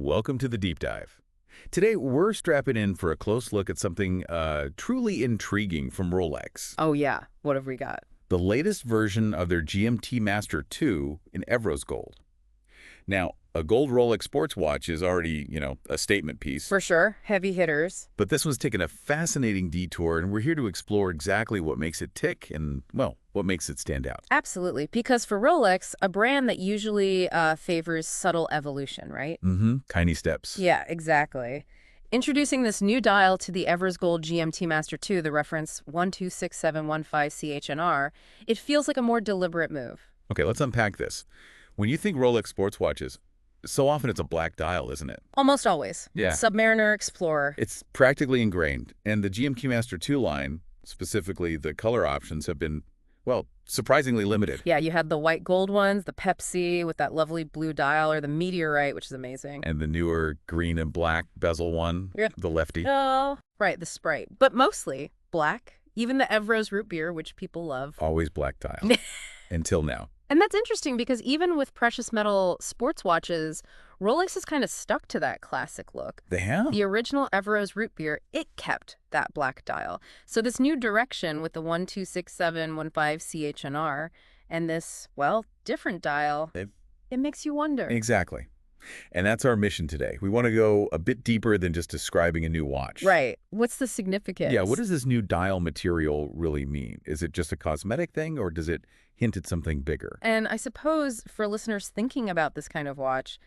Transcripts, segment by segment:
Welcome to the deep dive. Today, we're strapping in for a close look at something truly intriguing from Rolex. Oh, yeah. What have we got? The latest version of their GMT-Master 2 in Everose gold. Now, a gold Rolex sports watch is already, a statement piece. For sure. Heavy hitters. But this one's taken a fascinating detour, and we're here to explore exactly what makes it tick and, well, what makes it stand out. Absolutely. Because for Rolex, a brand that usually favors subtle evolution, right? Mm-hmm. Tiny steps. Yeah, exactly. Introducing this new dial to the Everose Gold GMT-Master 2, the reference 126715CHNR, it feels like a more deliberate move. Okay, let's unpack this. When you think Rolex sports watches, so often it's a black dial, isn't it? Almost always. Yeah. Submariner, Explorer. It's practically ingrained, and the GMT-Master 2 line, specifically the color options, have been, well, surprisingly limited. Yeah, you had the white gold ones, the Pepsi with that lovely blue dial, or the Meteorite, which is amazing. And the newer green and black bezel one, Yeah. the lefty. Oh, right, the Sprite. But mostly black. Even the Everose root beer, which people love. Always black dial. Until now. And that's interesting because even with precious metal sports watches, Rolex has kind of stuck to that classic look. They have? The original Everose root beer, it kept that black dial. So this new direction with the 126715CHNR and this, well, different dial, it makes you wonder. Exactly. And that's our mission today. We want to go a bit deeper than just describing a new watch. Right. What's the significance? Yeah, what does this new dial material really mean? Is it just a cosmetic thing, or does it hint at something bigger? And I suppose for listeners thinking about this kind of watch,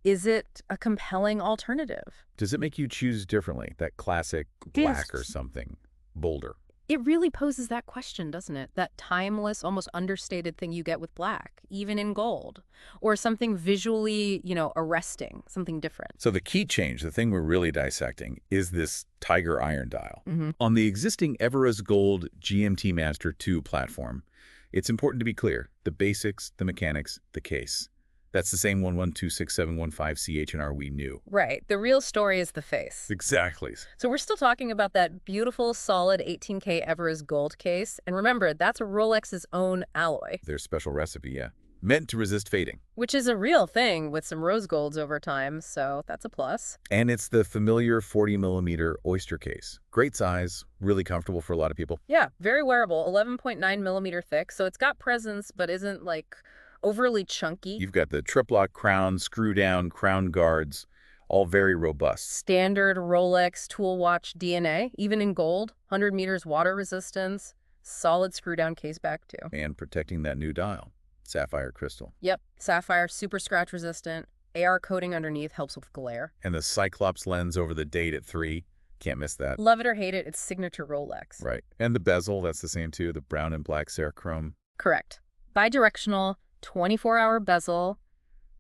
is it a compelling alternative? Does it make you choose differently? That classic black or something bolder? It really poses that question, doesn't it? That timeless, almost understated thing you get with black, even in gold. Or something visually, arresting, something different. So the key change, the thing we're really dissecting, is this Tiger iron dial. Mm-hmm. On the existing Everose Gold GMT-Master 2 platform, it's important to be clear. The basics, the mechanics, the case. That's the same 126715CHNR we knew. Right. The real story is the face. Exactly. So we're still talking about that beautiful, solid 18K Everose gold case. And remember, that's Rolex's own alloy. Their special recipe, yeah. Meant to resist fading. Which is a real thing with some rose golds over time, so that's a plus. And it's the familiar 40mm oyster case. Great size, really comfortable for a lot of people. Yeah, very wearable, 11.9mm thick, so it's got presence but isn't like overly chunky. You've got the triplock crown, screw down, crown guards, all very robust. Standard Rolex tool watch DNA, even in gold, 100 meters water resistance, solid screw down case back too. And protecting that new dial, sapphire crystal. Yep, sapphire, super scratch resistant. AR coating underneath helps with glare. And the Cyclops lens over the date at 3. Can't miss that. Love it or hate it, it's signature Rolex. Right. And the bezel, that's the same too, the brown and black Cerachrome. Correct. Bidirectional, 24-hour bezel,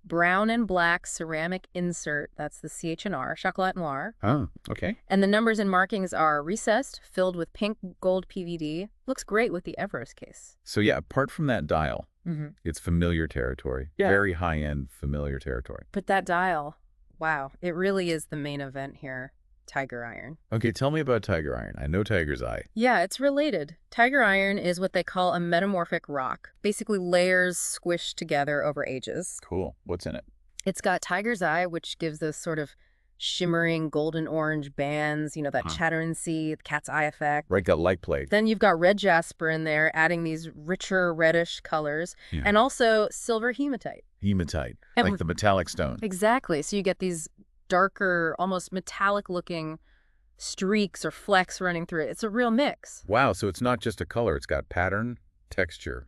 brown and black ceramic insert, that's the CHNR, Chocolat Noir. Oh, okay. And the numbers and markings are recessed, filled with pink gold PVD. Looks great with the Everose case. So yeah, apart from that dial, it's familiar territory. Yeah. Very high-end familiar territory. But that dial, wow, it really is the main event here. Tiger iron. Okay, tell me about Tiger iron. I know Tiger's eye. Yeah, it's related. Tiger iron is what they call a metamorphic rock. Basically layers squished together over ages. Cool. What's in it? It's got tiger's eye, which gives those sort of shimmering golden orange bands, that Chattering-sea, cat's eye effect. Right, got light plate. Then you've got red jasper in there, adding these richer reddish colors, and also silver hematite. Hematite, And like the metallic stone. Exactly. So you get these darker, almost metallic-looking streaks or flecks running through it. It's a real mix. Wow, so it's not just a color. It's got pattern, texture,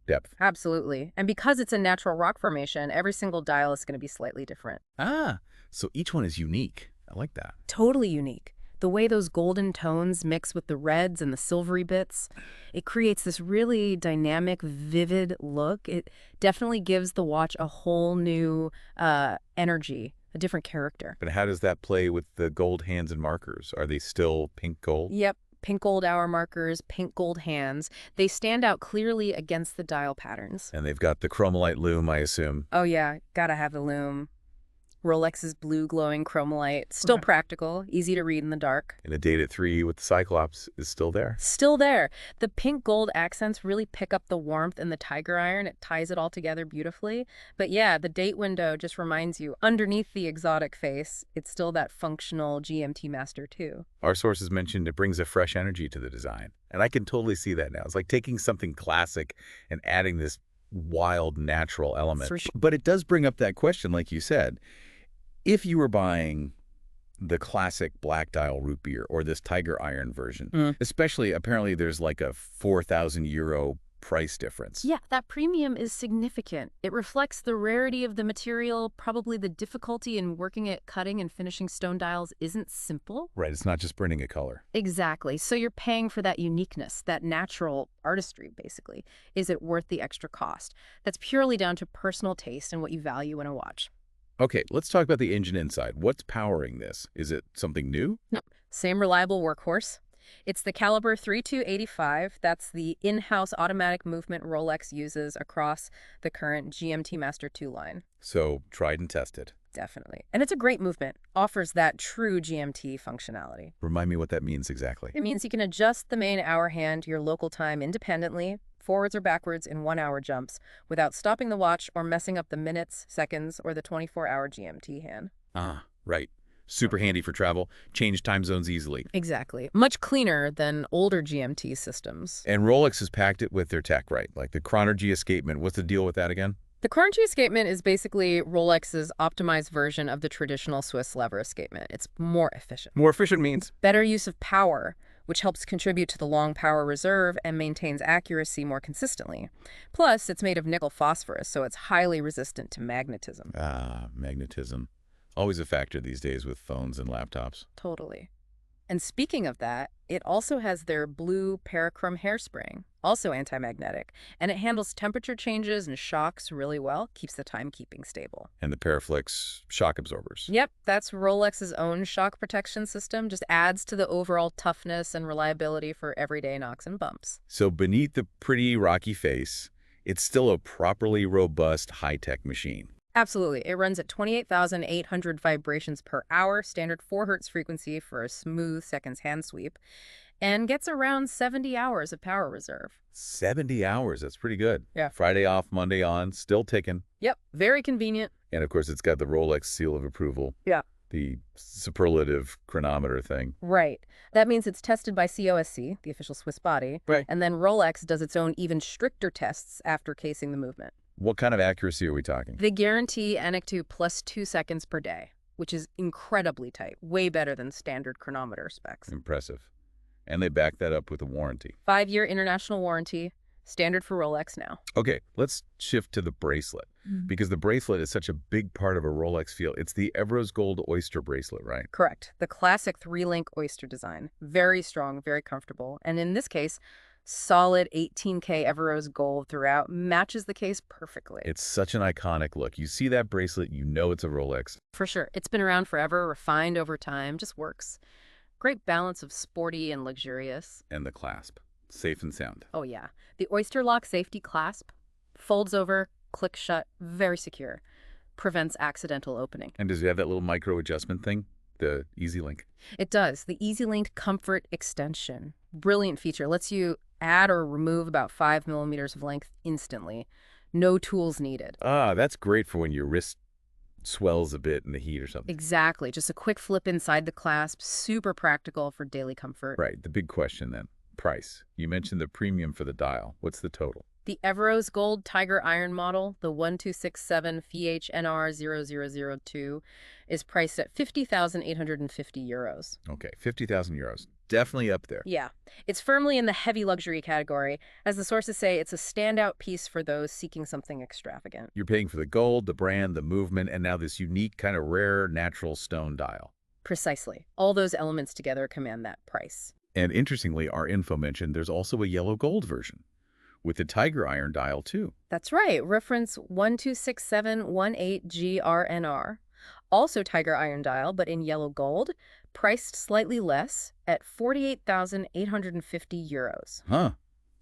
depth. Absolutely. And because it's a natural rock formation, every single dial is going to be slightly different. Ah, so each one is unique. I like that. Totally unique. The way those golden tones mix with the reds and the silvery bits, it creates this really dynamic, vivid look. It definitely gives the watch a whole new energy, a different character. But how does that play with the gold hands and markers? Are they still pink gold? Yep. Pink gold hour markers, pink gold hands. They stand out clearly against the dial patterns. And they've got the chromolite lume, I assume. Oh, yeah. Gotta have the lume. Rolex's blue glowing chromolite, still practical, easy to read in the dark. And the date at 3 with the Cyclops is still there. Still there. The pink gold accents really pick up the warmth in the tiger iron. It ties it all together beautifully. But yeah, the date window just reminds you, underneath the exotic face, it's still that functional GMT-Master too. Our sources mentioned it brings a fresh energy to the design. And I can totally see that now. It's like taking something classic and adding this wild, natural element. For sure. But it does bring up that question, like you said. If you were buying the classic black dial root beer or this tiger iron version, especially apparently there's like a 4,000 euro price difference. Yeah, that premium is significant. It reflects the rarity of the material, probably the difficulty in working it. Cutting and finishing stone dials isn't simple. Right, it's not just printing a color. Exactly. So you're paying for that uniqueness, that natural artistry, basically. Is it worth the extra cost? That's purely down to personal taste and what you value in a watch. Okay, let's talk about the engine inside. What's powering this? Is it something new? No, same reliable workhorse. It's the caliber 3285. That's the in-house automatic movement Rolex uses across the current GMT-Master 2 line. So, tried and tested. Definitely. And it's a great movement. Offers that true GMT functionality. Remind me what that means exactly. It means you can adjust the main hour hand to your local time independently, forwards or backwards in 1-hour jumps, without stopping the watch or messing up the minutes, seconds, or the 24-hour GMT hand. Ah, right. Super handy for travel. Change time zones easily. Exactly. Much cleaner than older GMT systems. And Rolex has packed it with their tech, right? Like the Chronergy Escapement. What's the deal with that again? The Chronergy Escapement is basically Rolex's optimized version of the traditional Swiss lever escapement. It's more efficient. More efficient means? Better use of power, which helps contribute to the long power reserve and maintains accuracy more consistently. Plus, it's made of nickel phosphorus, so it's highly resistant to magnetism. Ah, magnetism. Always a factor these days with phones and laptops. Totally. And speaking of that, it also has their blue parachrome hairspring, also anti-magnetic, and it handles temperature changes and shocks really well, keeps the timekeeping stable. And the Paraflex shock absorbers. Yep, that's Rolex's own shock protection system, just adds to the overall toughness and reliability for everyday knocks and bumps. So beneath the pretty rocky face, it's still a properly robust high-tech machine. Absolutely. It runs at 28,800 vibrations per hour, standard 4 Hz frequency for a smooth seconds hand sweep, and gets around 70 hours of power reserve. 70 hours, that's pretty good. Yeah. Friday off, Monday on, still ticking. Yep, very convenient. And of course, it's got the Rolex seal of approval. Yeah. The superlative chronometer thing. Right. That means it's tested by COSC, the official Swiss body, Right. and then Rolex does its own even stricter tests after casing the movement. What kind of accuracy are we talking? They guarantee NEC2 plus 2 seconds per day, which is incredibly tight, way better than standard chronometer specs. Impressive. And they back that up with a warranty. 5-year international warranty, standard for Rolex now. Okay, let's shift to the bracelet, because the bracelet is such a big part of a Rolex feel. It's the Everose Gold Oyster bracelet, right? Correct. The classic 3-link oyster design. Very strong, very comfortable. And in this case, solid 18K Everose gold throughout matches the case perfectly. It's such an iconic look. You see that bracelet, you know it's a Rolex. For sure. It's been around forever, refined over time, just works. Great balance of sporty and luxurious. And the clasp. Safe and sound. Oh yeah. The Oyster Lock safety clasp folds over, clicks shut, very secure. Prevents accidental opening. And does it have that little micro adjustment thing? The Easy Link? It does. The Easy Link Comfort Extension. Brilliant feature. Lets you add or remove about 5 millimeters of length instantly. No tools needed. Ah, that's great for when your wrist swells a bit in the heat or something. Exactly. Just a quick flip inside the clasp. Super practical for daily comfort. Right. The big question then. Price. You mentioned the premium for the dial. What's the total? The Everose Gold Tiger Iron model, the 1267 FHNR0002, is priced at 50,850 euros. Okay, 50,000 euros. Definitely up there. Yeah. It's firmly in the heavy luxury category. As the sources say, it's a standout piece for those seeking something extravagant. You're paying for the gold, the brand, the movement, and now this unique kind of rare natural stone dial. Precisely. All those elements together command that price. And interestingly, our info mentioned there's also a yellow gold version with the tiger iron dial too. That's right. Reference 126718GRNR. Also tiger iron dial, but in yellow gold, priced slightly less at 48,850 euros. Huh.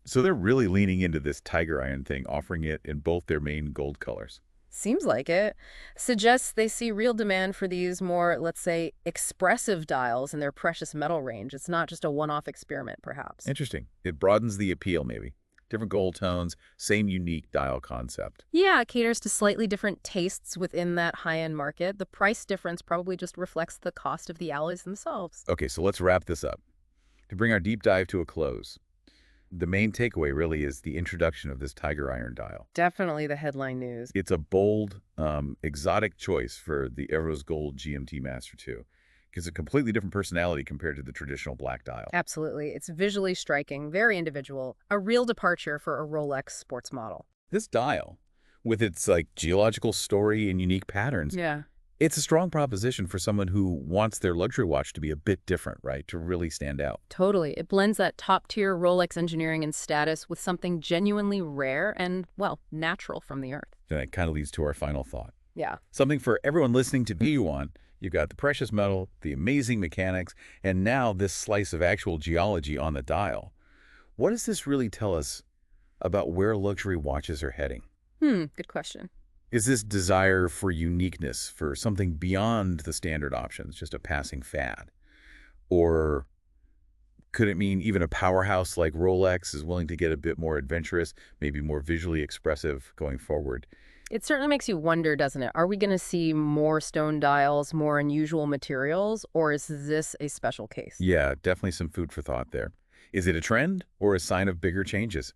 So they're really leaning into this tiger iron thing, offering it in both their main gold colors. Seems like it. Suggests they see real demand for these more, let's say, expressive dials in their precious metal range. It's not just a one-off experiment, perhaps. Interesting. It broadens the appeal, maybe. Different gold tones, same unique dial concept. Yeah, it caters to slightly different tastes within that high-end market. The price difference probably just reflects the cost of the alloys themselves. Okay, so let's wrap this up. To bring our deep dive to a close, the main takeaway really is the introduction of this Tiger Iron dial. Definitely the headline news. It's a bold, exotic choice for the Everose Gold GMT-Master 2. Gives a completely different personality compared to the traditional black dial. Absolutely. It's visually striking, very individual, a real departure for a Rolex sports model. This dial, with its geological story and unique patterns, Yeah. it's a strong proposition for someone who wants their luxury watch to be a bit different, right? To really stand out. Totally. It blends that top-tier Rolex engineering and status with something genuinely rare and, well, natural from the earth. And that kind of leads to our final thought. Yeah. Something for everyone listening to view on. You've got the precious metal, the amazing mechanics, and now this slice of actual geology on the dial. What does this really tell us about where luxury watches are heading? Good question. Is this desire for uniqueness, for something beyond the standard options, just a passing fad? Or could it mean even a powerhouse like Rolex is willing to get a bit more adventurous, maybe more visually expressive going forward? It certainly makes you wonder, doesn't it? Are we going to see more stone dials, more unusual materials, or is this a special case? Yeah, definitely some food for thought there. Is it a trend or a sign of bigger changes?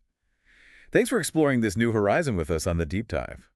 Thanks for exploring this new horizon with us on The Deep Dive.